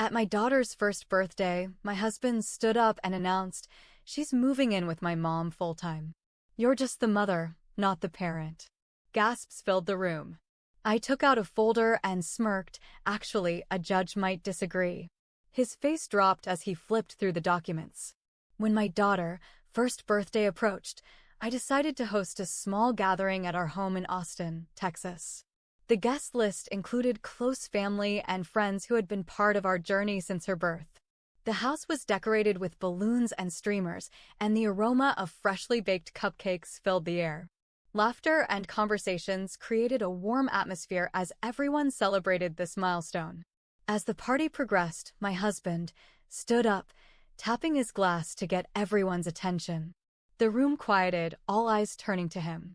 At my daughter's first birthday, my husband stood up and announced, "She's moving in with my mom full-time. You're just the mother, not the parent." Gasps filled the room. I took out a folder and smirked. Actually, a judge might disagree. His face dropped as he flipped through the documents. When my daughter's first birthday approached, I decided to host a small gathering at our home in Austin, Texas. The guest list included close family and friends who had been part of our journey since her birth. The house was decorated with balloons and streamers, and the aroma of freshly baked cupcakes filled the air. Laughter and conversations created a warm atmosphere as everyone celebrated this milestone. As the party progressed, my husband stood up, tapping his glass to get everyone's attention. The room quieted, all eyes turning to him.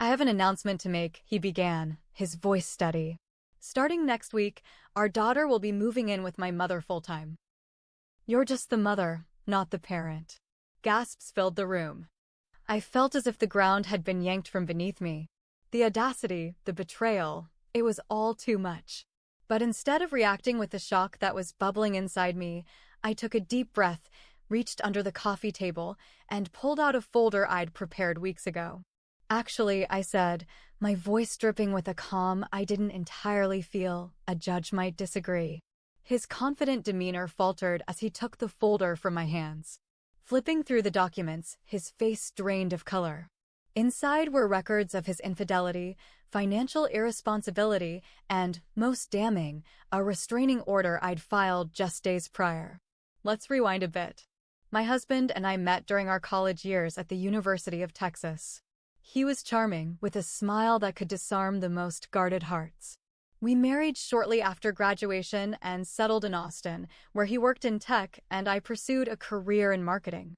"I have an announcement to make," he began, his voice steady. "Starting next week, our daughter will be moving in with my mother full-time. You're just the mother, not the parent." Gasps filled the room. I felt as if the ground had been yanked from beneath me. The audacity, the betrayal, it was all too much. But instead of reacting with the shock that was bubbling inside me, I took a deep breath, reached under the coffee table, and pulled out a folder I'd prepared weeks ago. "Actually," I said, my voice dripping with a calm I didn't entirely feel, "a judge might disagree." His confident demeanor faltered as he took the folder from my hands. Flipping through the documents, his face drained of color. Inside were records of his infidelity, financial irresponsibility, and, most damning, a restraining order I'd filed just days prior. Let's rewind a bit. My husband and I met during our college years at the University of Texas. He was charming, with a smile that could disarm the most guarded hearts. We married shortly after graduation and settled in Austin, where he worked in tech and I pursued a career in marketing.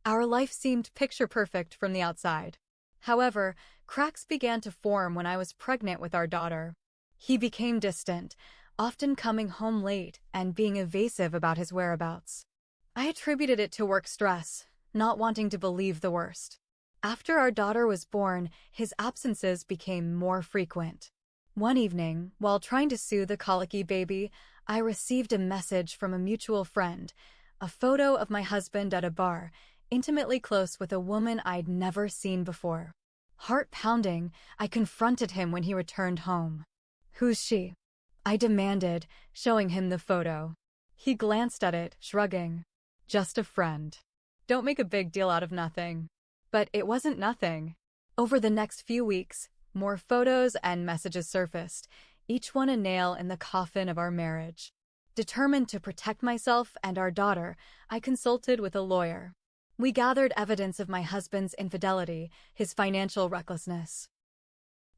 Our life seemed picture-perfect from the outside. However, cracks began to form when I was pregnant with our daughter. He became distant, often coming home late and being evasive about his whereabouts. I attributed it to work stress, not wanting to believe the worst. After our daughter was born, his absences became more frequent. One evening, while trying to soothe the colicky baby, I received a message from a mutual friend, a photo of my husband at a bar, intimately close with a woman I'd never seen before. Heart pounding, I confronted him when he returned home. "Who's she?" I demanded, showing him the photo. He glanced at it, shrugging. "Just a friend. Don't make a big deal out of nothing." But it wasn't nothing. Over the next few weeks, more photos and messages surfaced, each one a nail in the coffin of our marriage. Determined to protect myself and our daughter, I consulted with a lawyer. We gathered evidence of my husband's infidelity, his financial recklessness,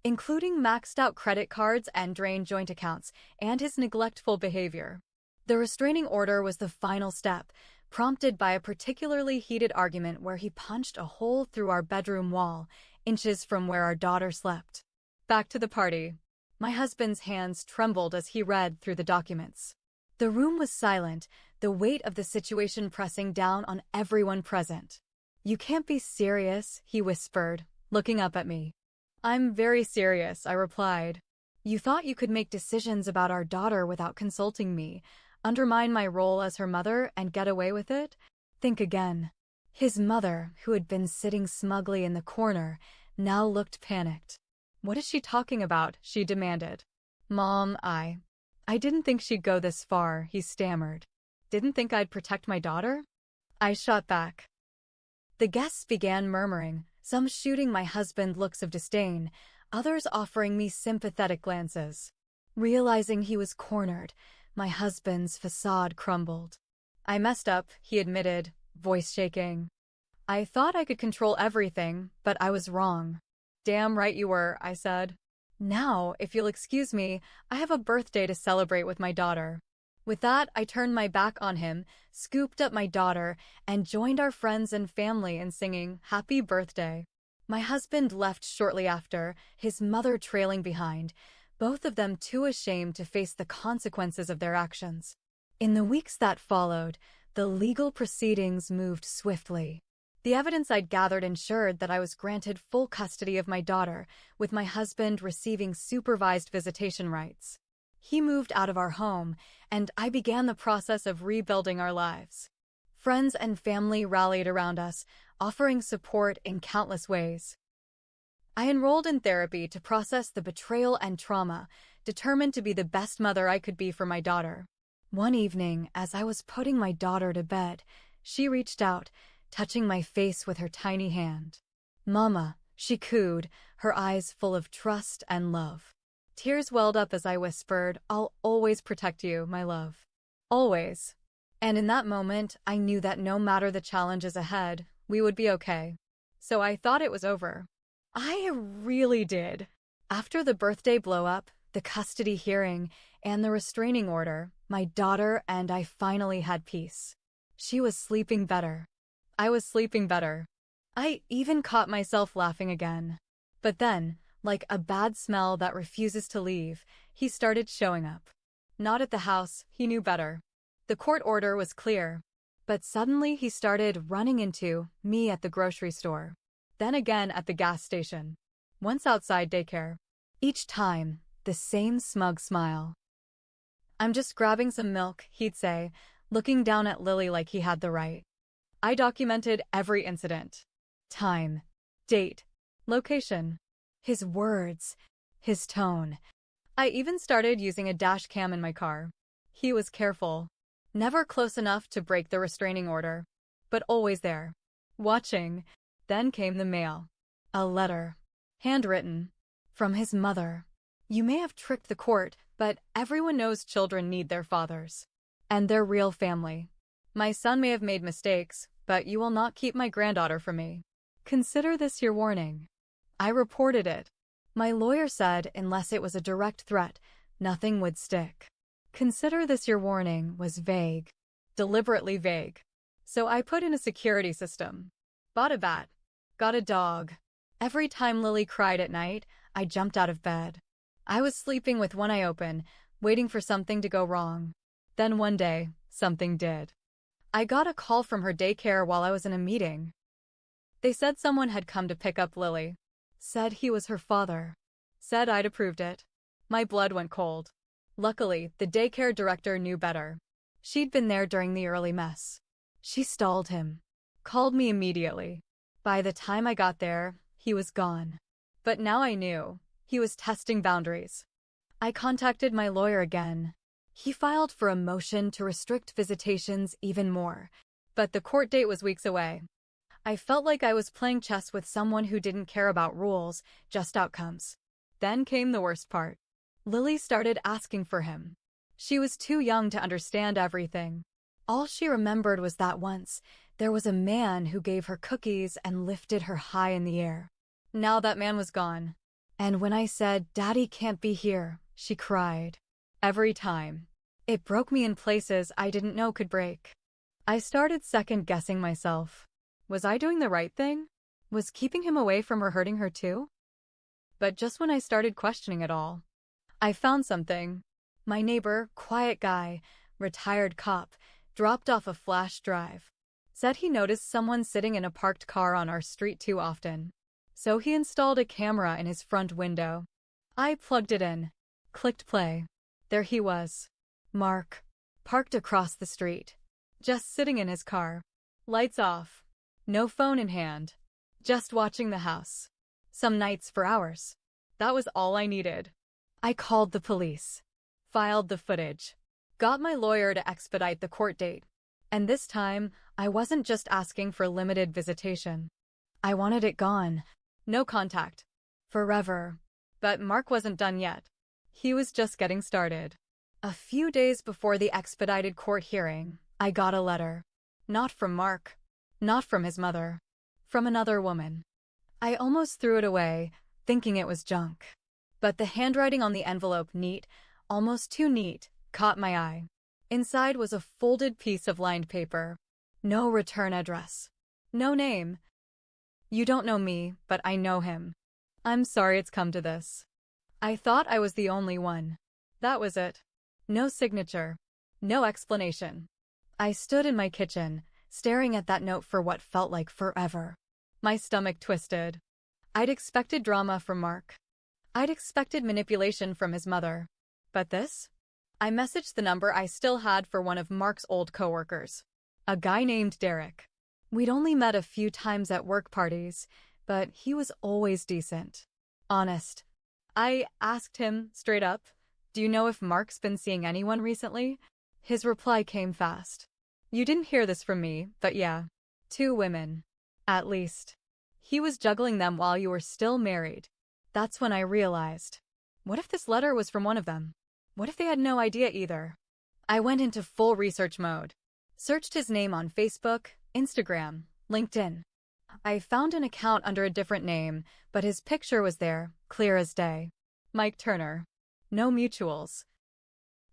including maxed-out credit cards and drained joint accounts, and his neglectful behavior. The restraining order was the final step, prompted by a particularly heated argument where he punched a hole through our bedroom wall, inches from where our daughter slept. Back to the party. My husband's hands trembled as he read through the documents. The room was silent, the weight of the situation pressing down on everyone present. "You can't be serious," he whispered, looking up at me. "I'm very serious," I replied. "You thought you could make decisions about our daughter without consulting me, undermine my role as her mother, and get away with it? Think again." His mother, who had been sitting smugly in the corner, now looked panicked. "What is she talking about?" she demanded. "Mom, I didn't think she'd go this far," he stammered. "Didn't think I'd protect my daughter?" I shot back. The guests began murmuring, some shooting my husband looks of disdain, others offering me sympathetic glances. Realizing he was cornered, my husband's facade crumbled. "I messed up," he admitted, voice shaking. "I thought I could control everything, but I was wrong." "Damn right you were," I said. "Now, if you'll excuse me, I have a birthday to celebrate with my daughter." With that, I turned my back on him, scooped up my daughter, and joined our friends and family in singing "Happy Birthday." My husband left shortly after, his mother trailing behind, both of them too ashamed to face the consequences of their actions. In the weeks that followed, the legal proceedings moved swiftly. The evidence I'd gathered ensured that I was granted full custody of my daughter, with my husband receiving supervised visitation rights. He moved out of our home, and I began the process of rebuilding our lives. Friends and family rallied around us, offering support in countless ways. I enrolled in therapy to process the betrayal and trauma, determined to be the best mother I could be for my daughter. One evening, as I was putting my daughter to bed, she reached out, touching my face with her tiny hand. "Mama," she cooed, her eyes full of trust and love. Tears welled up as I whispered, "I'll always protect you, my love. Always." And in that moment, I knew that no matter the challenges ahead, we would be okay. So I thought it was over. I really did. After the birthday blow-up, the custody hearing, and the restraining order, my daughter and I finally had peace. She was sleeping better. I was sleeping better. I even caught myself laughing again. But then, like a bad smell that refuses to leave, he started showing up. Not at the house, he knew better. The court order was clear. But suddenly he started running into me at the grocery store. Then again at the gas station. Once outside daycare. Each time, the same smug smile. "I'm just grabbing some milk," he'd say, looking down at Lily like he had the right. I documented every incident. Time, date, location. His words, his tone. I even started using a dash cam in my car. He was careful. Never close enough to break the restraining order, but always there, watching. Then came the mail. A letter. Handwritten. From his mother. "You may have tricked the court, but everyone knows children need their fathers. And their real family. My son may have made mistakes, but you will not keep my granddaughter from me. Consider this your warning." I reported it. My lawyer said unless it was a direct threat, nothing would stick. "Consider this your warning" was vague. Deliberately vague. So I put in a security system. Bought a bat. Got a dog. Every time Lily cried at night, I jumped out of bed. I was sleeping with one eye open, waiting for something to go wrong. Then one day, something did. I got a call from her daycare while I was in a meeting. They said someone had come to pick up Lily. Said he was her father. Said I'd approved it. My blood went cold. Luckily, the daycare director knew better. She'd been there during the early mess. She stalled him. Called me immediately. By the time I got there, he was gone. But now I knew. He was testing boundaries. I contacted my lawyer again. He filed for a motion to restrict visitations even more. But the court date was weeks away. I felt like I was playing chess with someone who didn't care about rules, just outcomes. Then came the worst part. Lily started asking for him. She was too young to understand everything. All she remembered was that once, there was a man who gave her cookies and lifted her high in the air. Now that man was gone. And when I said, "Daddy can't be here," she cried. Every time. It broke me in places I didn't know could break. I started second-guessing myself. Was I doing the right thing? Was keeping him away from her hurting her too? But just when I started questioning it all, I found something. My neighbor, quiet guy, retired cop, dropped off a flash drive. Said he noticed someone sitting in a parked car on our street too often. So he installed a camera in his front window. I plugged it in. Clicked play. There he was. Mark. Parked across the street. Just sitting in his car. Lights off. No phone in hand. Just watching the house. Some nights for hours. That was all I needed. I called the police. Filed the footage. Got my lawyer to expedite the court date. And this time, I wasn't just asking for limited visitation. I wanted it gone. No contact. Forever. But Mark wasn't done yet. He was just getting started. A few days before the expedited court hearing, I got a letter. Not from Mark. Not from his mother. From another woman. I almost threw it away, thinking it was junk. But the handwriting on the envelope, neat, almost too neat, caught my eye. Inside was a folded piece of lined paper. No return address. No name. "You don't know me, but I know him. I'm sorry it's come to this." I thought I was the only one. That was it. No signature. No explanation. I stood in my kitchen, staring at that note for what felt like forever. My stomach twisted. I'd expected drama from Mark. I'd expected manipulation from his mother. But this? I messaged the number I still had for one of Mark's old coworkers, a guy named Derek. We'd only met a few times at work parties, but he was always decent. Honest. I asked him straight up, "Do you know if Mark's been seeing anyone recently?" His reply came fast. "You didn't hear this from me, but yeah. 2 women. At least. He was juggling them while you were still married." That's when I realized. What if this letter was from one of them? What if they had no idea either? I went into full research mode. Searched his name on Facebook, Instagram, LinkedIn. I found an account under a different name, but his picture was there, clear as day. Mike Turner. No mutuals.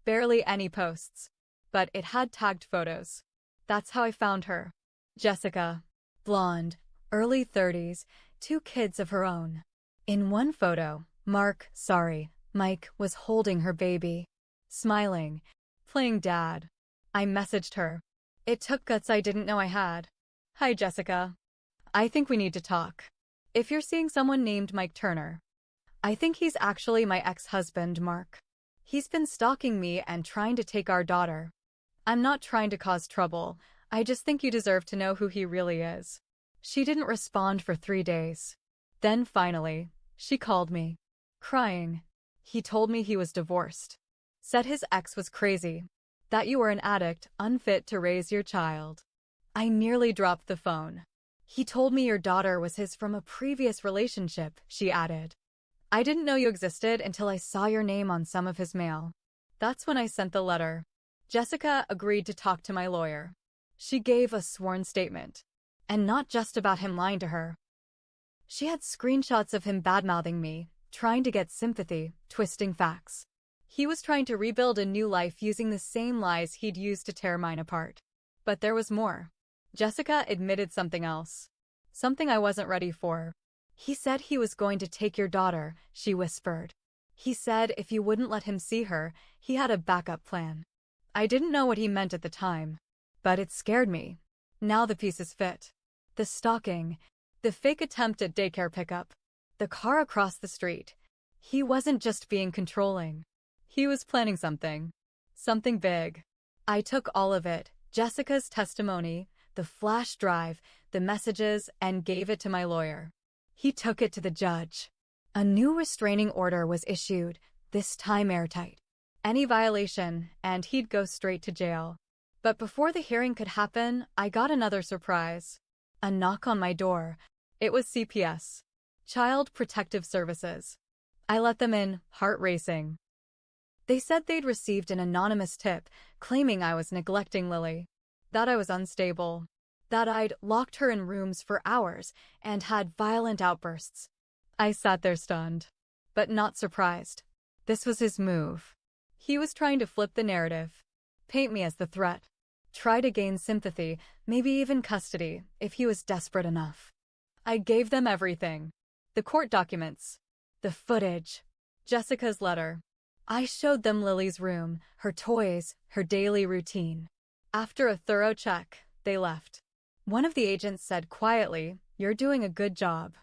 Barely any posts. But it had tagged photos. That's how I found her. Jessica. Blonde, early 30s, 2 kids of her own. In one photo, Mike was holding her baby. Smiling. Playing dad. I messaged her. It took guts I didn't know I had. "Hi, Jessica. I think we need to talk. If you're seeing someone named Mike Turner, I think he's actually my ex-husband, Mark. He's been stalking me and trying to take our daughter. I'm not trying to cause trouble. I just think you deserve to know who he really is." She didn't respond for 3 days. Then finally, she called me. Crying. He told me he was divorced. Said his ex was crazy. That you were an addict, unfit to raise your child. I nearly dropped the phone. "He told me your daughter was his from a previous relationship," she added. "I didn't know you existed until I saw your name on some of his mail." That's when I sent the letter. Jessica agreed to talk to my lawyer. She gave a sworn statement. And not just about him lying to her. She had screenshots of him badmouthing me, trying to get sympathy, twisting facts. He was trying to rebuild a new life using the same lies he'd used to tear mine apart. But there was more. Jessica admitted something else. Something I wasn't ready for. "He said he was going to take your daughter," she whispered. "He said if you wouldn't let him see her, he had a backup plan." I didn't know what he meant at the time. But it scared me. Now the pieces fit. The stalking. The fake attempt at daycare pickup. The car across the street. He wasn't just being controlling. He was planning something. Something big. I took all of it, Jessica's testimony, the flash drive, the messages, and gave it to my lawyer. He took it to the judge. A new restraining order was issued, this time airtight. Any violation, and he'd go straight to jail. But before the hearing could happen, I got another surprise. A knock on my door. It was CPS. Child Protective Services. I let them in, heart racing. They said they'd received an anonymous tip, claiming I was neglecting Lily. That I was unstable. That I'd locked her in rooms for hours and had violent outbursts. I sat there stunned. But not surprised. This was his move. He was trying to flip the narrative. Paint me as the threat. Try to gain sympathy, maybe even custody, if he was desperate enough. I gave them everything. The court documents. The footage. Jessica's letter. I showed them Lily's room, her toys, her daily routine. After a thorough check, they left. One of the agents said quietly, "You're doing a good job.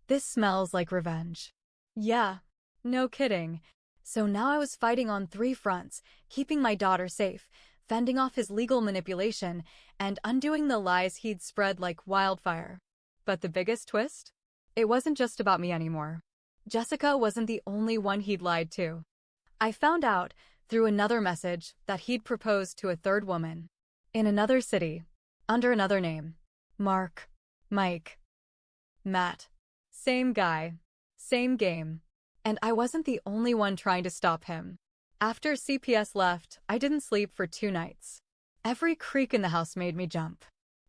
This smells like revenge." Yeah, no kidding. So now I was fighting on 3 fronts, keeping my daughter safe, fending off his legal manipulation, and undoing the lies he'd spread like wildfire. But the biggest twist? It wasn't just about me anymore. Jessica wasn't the only one he'd lied to. I found out, through another message, that he'd proposed to a 3rd woman. In another city. Under another name. Mark. Mike. Matt. Same guy. Same game. And I wasn't the only one trying to stop him. After CPS left, I didn't sleep for 2 nights. Every creak in the house made me jump.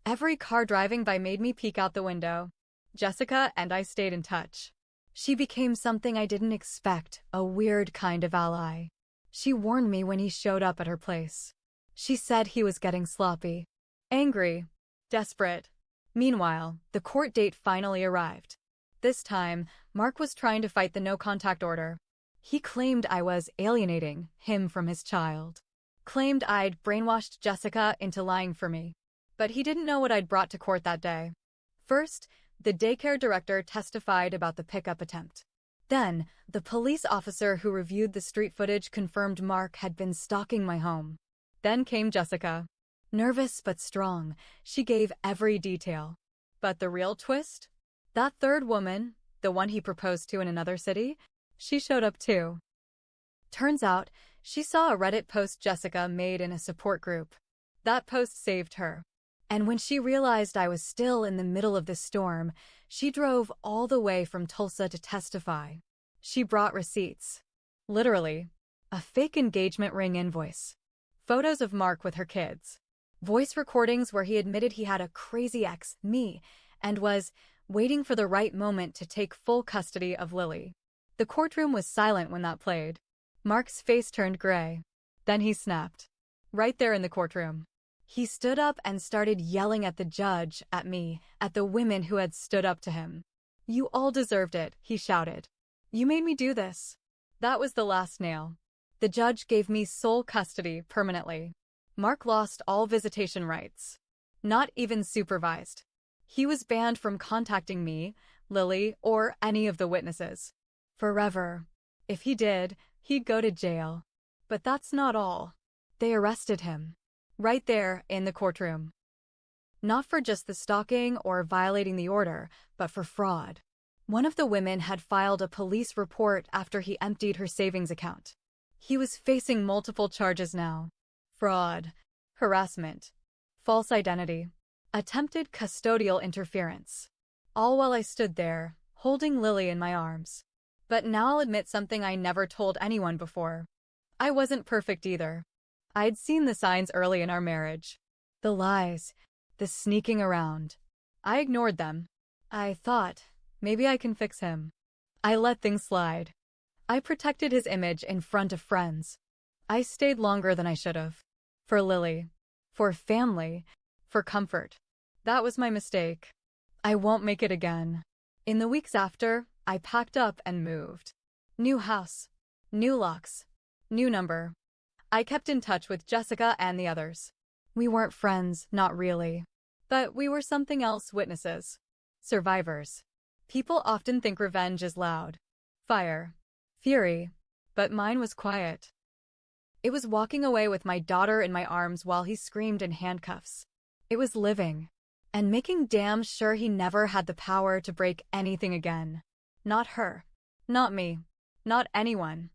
Every car driving by made me peek out the window. Jessica and I stayed in touch. She became something I didn't expect, a weird kind of ally. She warned me when he showed up at her place. She said he was getting sloppy. Angry. Desperate. Meanwhile, the court date finally arrived. This time, Mark was trying to fight the no-contact order. He claimed I was alienating him from his child. Claimed I'd brainwashed Jessica into lying for me. But he didn't know what I'd brought to court that day. First, the daycare director testified about the pickup attempt. Then, the police officer who reviewed the street footage confirmed Mark had been stalking my home. Then came Jessica. Nervous but strong, she gave every detail. But the real twist? That third woman, the one he proposed to in another city, she showed up too. Turns out, she saw a Reddit post Jessica made in a support group. That post saved her. And when she realized I was still in the middle of the storm, she drove all the way from Tulsa to testify. She brought receipts. Literally. A fake engagement ring invoice. Photos of Mark with her kids. Voice recordings where he admitted he had a crazy ex, me, and was waiting for the right moment to take full custody of Lily. The courtroom was silent when that played. Mark's face turned gray. Then he snapped. Right there in the courtroom. He stood up and started yelling at the judge, at me, at the women who had stood up to him. "You all deserved it," he shouted. "You made me do this." That was the last nail. The judge gave me sole custody permanently. Mark lost all visitation rights. Not even supervised. He was banned from contacting me, Lily, or any of the witnesses. Forever. If he did, he'd go to jail. But that's not all. They arrested him. Right there in the courtroom. Not for just the stalking or violating the order, but for fraud. One of the women had filed a police report after he emptied her savings account. He was facing multiple charges now. Fraud, harassment, false identity, attempted custodial interference. All while I stood there, holding Lily in my arms. But now I'll admit something I never told anyone before. I wasn't perfect either. I'd seen the signs early in our marriage. The lies, the sneaking around. I ignored them. I thought, maybe I can fix him. I let things slide. I protected his image in front of friends. I stayed longer than I should have. For Lily. For family. For comfort. That was my mistake. I won't make it again. In the weeks after, I packed up and moved. New house. New locks. New number. I kept in touch with Jessica and the others. We weren't friends, not really. But we were something else, witnesses. Survivors. People often think revenge is loud. Fire. Fury. But mine was quiet. It was walking away with my daughter in my arms while he screamed in handcuffs. It was living. And making damn sure he never had the power to break anything again. Not her. Not me. Not anyone.